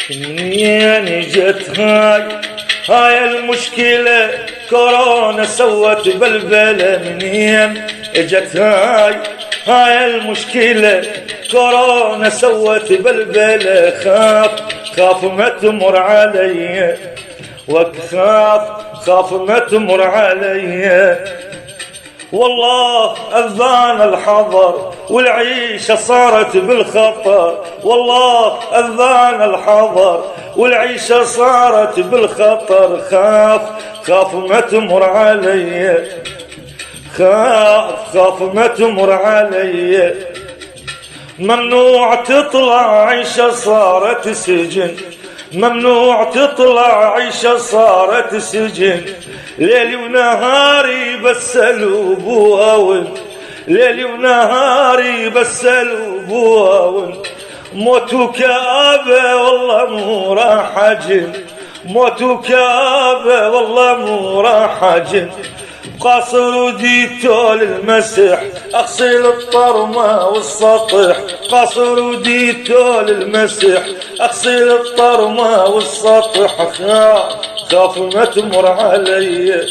منين اجت هاي المشكلة؟ كورونا سوت بلبلة. منين اجت هاي المشكلة؟ كورونا سوت بلبلة. خاف ما تمر علي، خاف ما تمر علي. والله أذان الحظر والعيشة صارت بالخطر. والله أذان الحظر والعيشة صارت بالخطر. خاف ما تمر علي، خاف ما تمر علي. ممنوع تطلع، عيشة صارت سجن. ممنوع تطلع، عيشة صارت سجن. ليلي ونهاري بس الوبواون، ليلي ونهاري بس الوبواون. موت وكآبة والله مو راح أجن، موت وكآبة والله مو راح أجن. قاصر وديتول المسح اغسل الطرمة والسطح. قاصر وديتول المسح اغسل الطرمة والسطح. خاف ما تمر علي،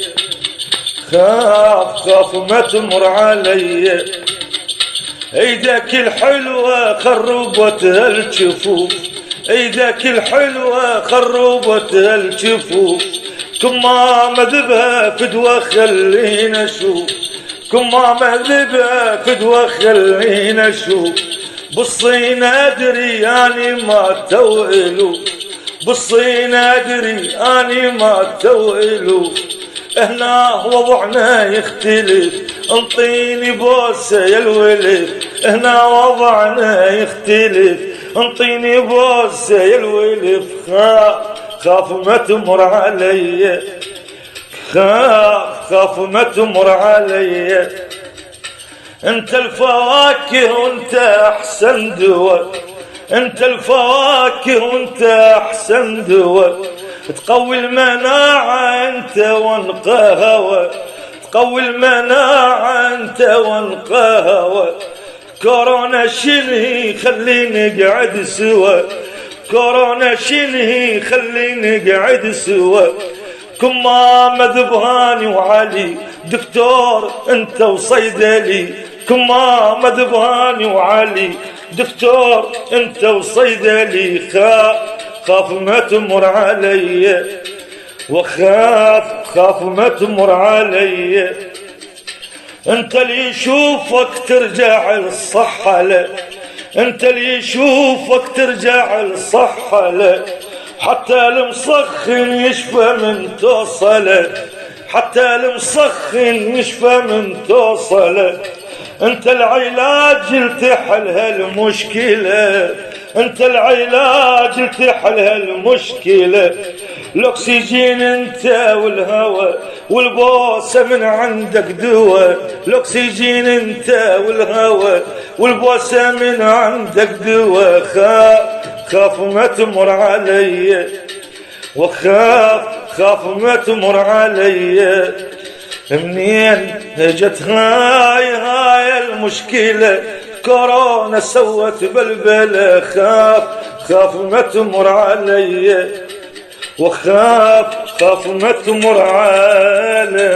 خاف ما تمر علي. ايدك الحلوة خربتها الجفوف، ايدك الحلوة خربتها الجفوف. كما مذبها فدوى خلينا نشوف، كما مذبها فدوى خلينا نشوف. بالصين ادري اني ما توئلو، بالصين ادري اني ما توئلو. هنا وضعنا يختلف، انطيني بوسه يا الولد. هنا وضعنا يختلف، انطيني بوسه يا الولد. خاف ما تمر علي، خاف ما تمر علي. انت الفواكه وانت احسن دواء، انت الفواكه وانت احسن دواء. تقوي المناعة انت والقهوة، تقوي المناعة انت والقهوة. كورونا شنهي خليني قاعد سوا، كورونا شنهي خليني قاعد سوا. كما مذبهاني وعلي دكتور انت وصيدلي. كما مذبهاني وعلي دكتور انت وصيدلي. خاف ما تمر علي، خاف ما تمر علي. انت اللي يشوفك ترجع للصحة له، انت اللي يشوفك ترجع للصحة له. حتى المسخن يشفى من توصله، حتى المسخن يشفى من توصله. انت العلاج لتحل هالمشكلة، انت العلاج لتحل هالمشكلة. الاكسجين انت والهواء والبوسة من عندك دواء. الاكسجين انت والهواء والبوسة من عندك دواء. خاف ما تمر علي، خاف ما تمر علي. منين اجت هاي المشكلة؟ كورونا سوت بلبلة. خاف ما تمر علي، خاف ما تمر علي.